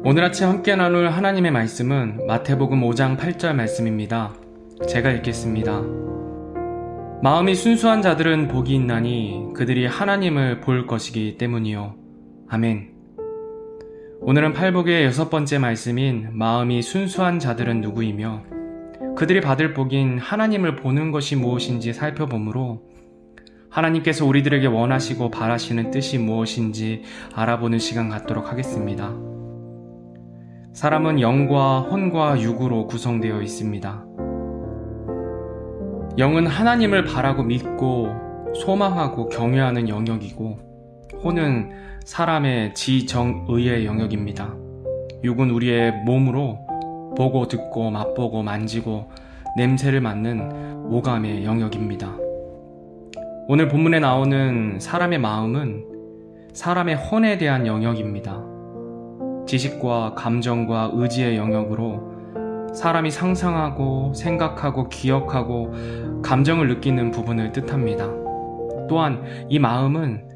오늘 아침 함께 나눌 하나님의 말씀은 마태복음 5장 8절 말씀입니다. 제가 읽겠습니다. 마음이 순수한 자들은 복이 있나니 그들이 하나님을 볼 것이기 때문이요. 아멘. 오늘은 팔복의 6번째 말씀인 마음이 순수한 자들은 누구이며 그들이 받을 복인 하나님을 보는 것이 무엇인지 살펴보므로 하나님께서 우리들에게 원하시고 바라시는 뜻이 무엇인지 알아보는 시간 갖도록 하겠습니다. 사람은 영과 혼과 육으로 구성되어 있습니다. 영은 하나님을 바라고 믿고 소망하고 경외하는 영역이고, 혼은 사람의 지정의의 영역입니다. 육은 우리의 몸으로 보고 듣고 맛보고 만지고 냄새를 맡는 오감의 영역입니다. 오늘 본문에 나오는 사람의 마음은 사람의 혼에 대한 영역입니다. 지식과 감정과 의지의 영역으로 사람이 상상하고 생각하고 기억하고 감정을 느끼는 부분을 뜻합니다. 또한 이 마음은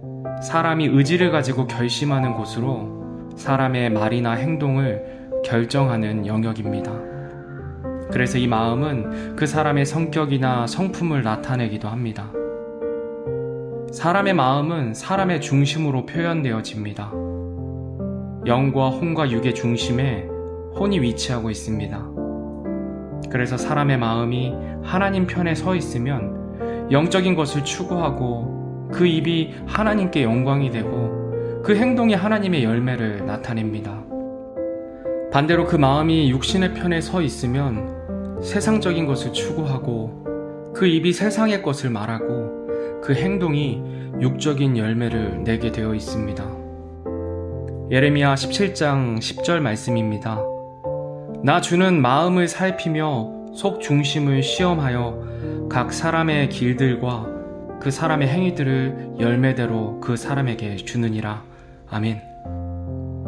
사람이 의지를 가지고 결심하는 곳으로 사람의 말이나 행동을 결정하는 영역입니다. 그래서 이 마음은 그 사람의 성격이나 성품을 나타내기도 합니다. 사람의 마음은 사람의 중심으로 표현되어집니다. 영과 혼과 육의 중심에 혼이 위치하고 있습니다. 그래서 사람의 마음이 하나님 편에 서 있으면 영적인 것을 추구하고 그 입이 하나님께 영광이 되고 그 행동이 하나님의 열매를 나타냅니다. 반대로 그 마음이 육신의 편에 서 있으면 세상적인 것을 추구하고 그 입이 세상의 것을 말하고 그 행동이 육적인 열매를 내게 되어 있습니다. 예레미야 17장 10절 말씀입니다. 나 주는 마음을 살피며 속 중심을 시험하여 각 사람의 길들과 그 사람의 행위들을 열매대로 그 사람에게 주느니라. 아멘.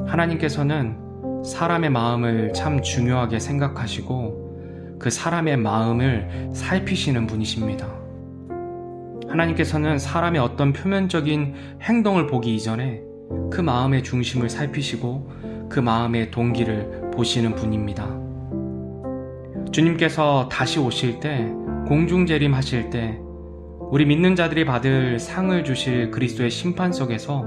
하나님께서는 사람의 마음을 참 중요하게 생각하시고 그 사람의 마음을 살피시는 분이십니다. 하나님께서는 사람의 어떤 표면적인 행동을 보기 이전에 그 마음의 중심을 살피시고 그 마음의 동기를 보시는 분입니다. 주님께서 다시 오실 때, 공중재림하실 때 우리 믿는 자들이 받을 상을 주실 그리스도의 심판 속에서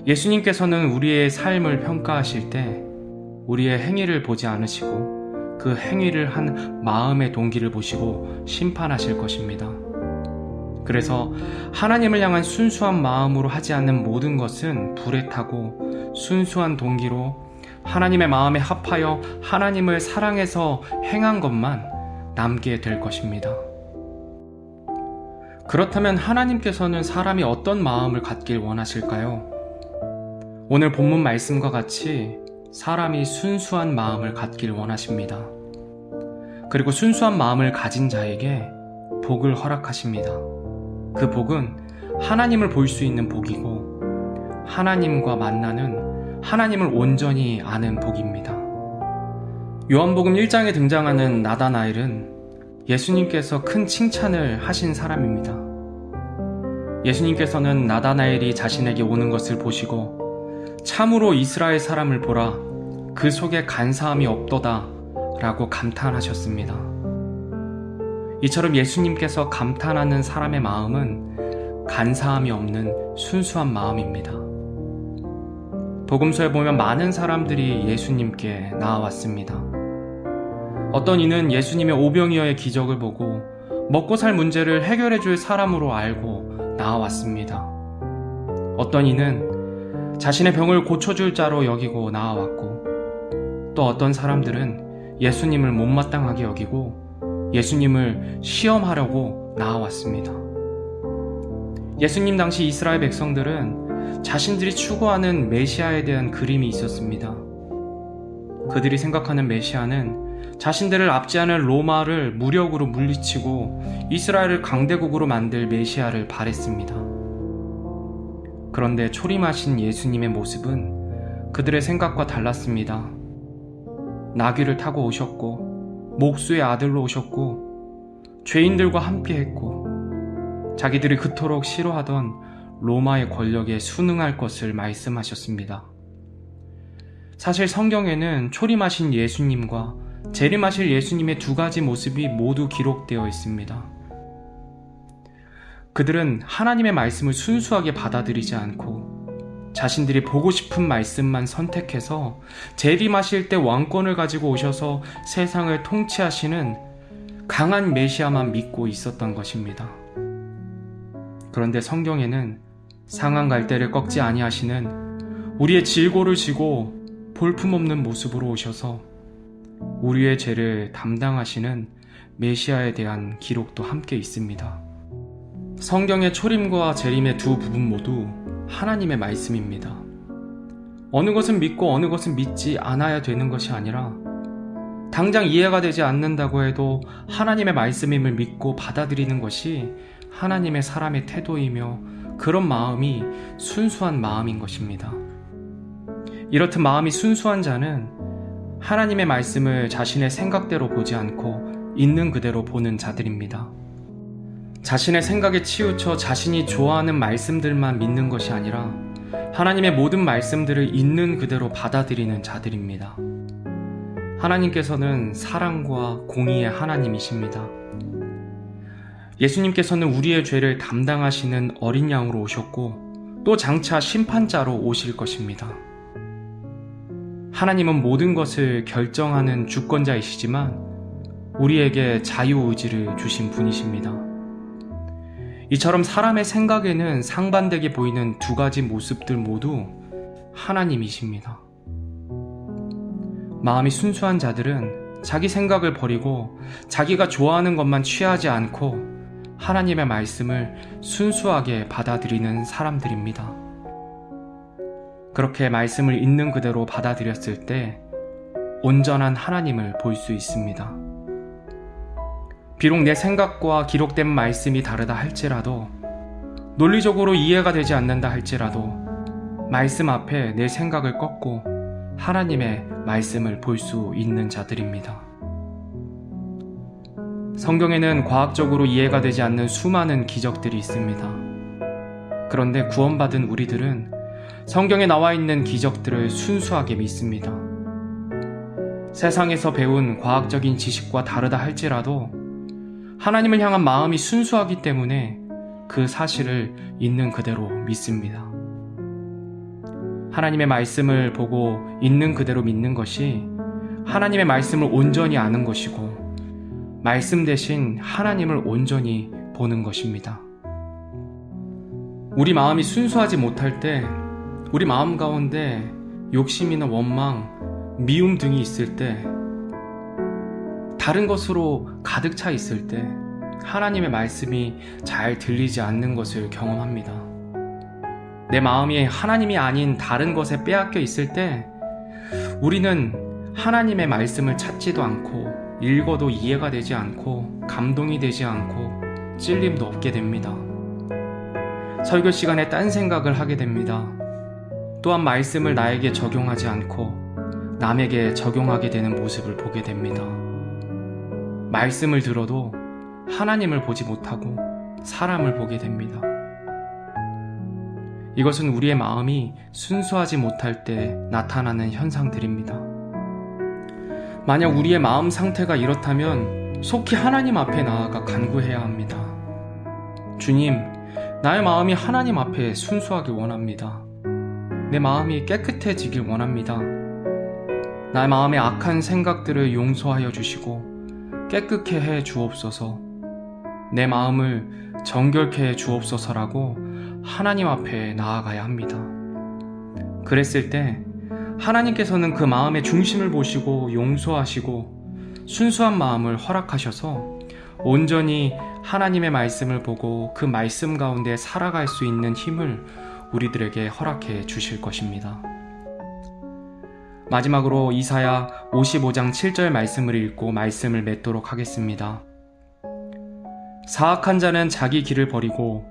예수님께서는 우리의 삶을 평가하실 때 우리의 행위를 보지 않으시고 그 행위를 한 마음의 동기를 보시고 심판하실 것입니다. 그래서 하나님을 향한 순수한 마음으로 하지 않는 모든 것은 불에 타고 순수한 동기로 하나님의 마음에 합하여 하나님을 사랑해서 행한 것만 남게 될 것입니다. 그렇다면 하나님께서는 사람이 어떤 마음을 갖길 원하실까요? 오늘 본문 말씀과 같이 사람이 순수한 마음을 갖길 원하십니다. 그리고 순수한 마음을 가진 자에게 복을 허락하십니다. 그 복은 하나님을 볼 수 있는 복이고 하나님과 만나는, 하나님을 온전히 아는 복입니다. 요한복음 1장에 등장하는 나다나엘은 예수님께서 큰 칭찬을 하신 사람입니다. 예수님께서는 나다나엘이 자신에게 오는 것을 보시고 참으로 이스라엘 사람을 보라, 그 속에 간사함이 없도다 라고 감탄하셨습니다. 이처럼 예수님께서 감탄하는 사람의 마음은 간사함이 없는 순수한 마음입니다. 복음서에 보면 많은 사람들이 예수님께 나아왔습니다. 어떤 이는 예수님의 오병이어의 기적을 보고 먹고 살 문제를 해결해 줄 사람으로 알고 나아왔습니다. 어떤 이는 자신의 병을 고쳐줄 자로 여기고 나아왔고, 또 어떤 사람들은 예수님을 못마땅하게 여기고 예수님을 시험하려고 나아왔습니다. 예수님 당시 이스라엘 백성들은 자신들이 추구하는 메시아에 대한 그림이 있었습니다. 그들이 생각하는 메시아는 자신들을 압제하는 로마를 무력으로 물리치고 이스라엘을 강대국으로 만들 메시아를 바랬습니다. 그런데 초림하신 예수님의 모습은 그들의 생각과 달랐습니다. 나귀를 타고 오셨고 목수의 아들로 오셨고 죄인들과 함께 했고 자기들이 그토록 싫어하던 로마의 권력에 순응할 것을 말씀하셨습니다. 사실 성경에는 초림하신 예수님과 재림하실 예수님의 두 가지 모습이 모두 기록되어 있습니다. 그들은 하나님의 말씀을 순수하게 받아들이지 않고 자신들이 보고 싶은 말씀만 선택해서 재림하실 때 왕권을 가지고 오셔서 세상을 통치하시는 강한 메시아만 믿고 있었던 것입니다. 그런데 성경에는 상한 갈대를 꺾지 아니하시는 우리의 질고를 지고 볼품없는 모습으로 오셔서 우리의 죄를 담당하시는 메시아에 대한 기록도 함께 있습니다. 성경의 초림과 재림의 두 부분 모두 하나님의 말씀입니다. 어느 것은 믿고 어느 것은 믿지 않아야 되는 것이 아니라 당장 이해가 되지 않는다고 해도 하나님의 말씀임을 믿고 받아들이는 것이 하나님의 사람의 태도이며 그런 마음이 순수한 마음인 것입니다. 이렇듯 마음이 순수한 자는 하나님의 말씀을 자신의 생각대로 보지 않고 있는 그대로 보는 자들입니다. 자신의 생각에 치우쳐 자신이 좋아하는 말씀들만 믿는 것이 아니라 하나님의 모든 말씀들을 있는 그대로 받아들이는 자들입니다. 하나님께서는 사랑과 공의의 하나님이십니다. 예수님께서는 우리의 죄를 담당하시는 어린 양으로 오셨고 또 장차 심판자로 오실 것입니다. 하나님은 모든 것을 결정하는 주권자이시지만 우리에게 자유의지를 주신 분이십니다. 이처럼 사람의 생각에는 상반되게 보이는 두 가지 모습들 모두 하나님이십니다. 마음이 순수한 자들은 자기 생각을 버리고 자기가 좋아하는 것만 취하지 않고 하나님의 말씀을 순수하게 받아들이는 사람들입니다. 그렇게 말씀을 있는 그대로 받아들였을 때 온전한 하나님을 볼 수 있습니다. 비록 내 생각과 기록된 말씀이 다르다 할지라도, 논리적으로 이해가 되지 않는다 할지라도 말씀 앞에 내 생각을 꺾고 하나님의 말씀을 볼 수 있는 자들입니다. 성경에는 과학적으로 이해가 되지 않는 수많은 기적들이 있습니다. 그런데 구원받은 우리들은 성경에 나와 있는 기적들을 순수하게 믿습니다. 세상에서 배운 과학적인 지식과 다르다 할지라도 하나님을 향한 마음이 순수하기 때문에 그 사실을 있는 그대로 믿습니다. 하나님의 말씀을 보고 있는 그대로 믿는 것이 하나님의 말씀을 온전히 아는 것이고 말씀 대신 하나님을 온전히 보는 것입니다. 우리 마음이 순수하지 못할 때, 우리 마음 가운데 욕심이나 원망, 미움 등이 있을 때, 다른 것으로 가득 차 있을 때 하나님의 말씀이 잘 들리지 않는 것을 경험합니다. 내 마음이 하나님이 아닌 다른 것에 빼앗겨 있을 때 우리는 하나님의 말씀을 찾지도 않고 읽어도 이해가 되지 않고 감동이 되지 않고 찔림도 없게 됩니다. 설교 시간에 딴 생각을 하게 됩니다. 또한 말씀을 나에게 적용하지 않고 남에게 적용하게 되는 모습을 보게 됩니다. 말씀을 들어도 하나님을 보지 못하고 사람을 보게 됩니다. 이것은 우리의 마음이 순수하지 못할 때 나타나는 현상들입니다. 만약 우리의 마음 상태가 이렇다면 속히 하나님 앞에 나아가 간구해야 합니다. 주님, 나의 마음이 하나님 앞에 순수하길 원합니다. 내 마음이 깨끗해지길 원합니다. 나의 마음의 악한 생각들을 용서하여 주시고 깨끗게 해 주옵소서. 내 마음을 정결케 해 주옵소서라고 하나님 앞에 나아가야 합니다. 그랬을 때 하나님께서는 그 마음의 중심을 보시고 용서하시고 순수한 마음을 허락하셔서 온전히 하나님의 말씀을 보고 그 말씀 가운데 살아갈 수 있는 힘을 우리들에게 허락해 주실 것입니다. 마지막으로 이사야 55장 7절 말씀을 읽고 말씀을 맺도록 하겠습니다. 사악한 자는 자기 길을 버리고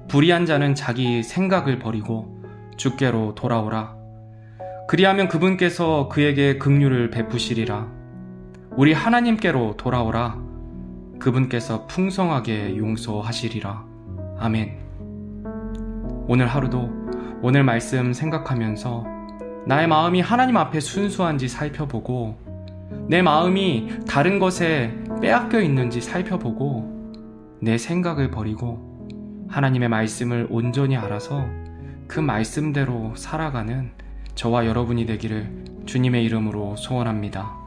불의한 자는 자기 생각을 버리고 주께로 돌아오라. 그리하면 그분께서 그에게 긍휼을 베푸시리라. 우리 하나님께로 돌아오라. 그분께서 풍성하게 용서하시리라. 아멘. 오늘 하루도 오늘 말씀 생각하면서 나의 마음이 하나님 앞에 순수한지 살펴보고 내 마음이 다른 것에 빼앗겨 있는지 살펴보고 내 생각을 버리고 하나님의 말씀을 온전히 알아서 그 말씀대로 살아가는 저와 여러분이 되기를 주님의 이름으로 소원합니다.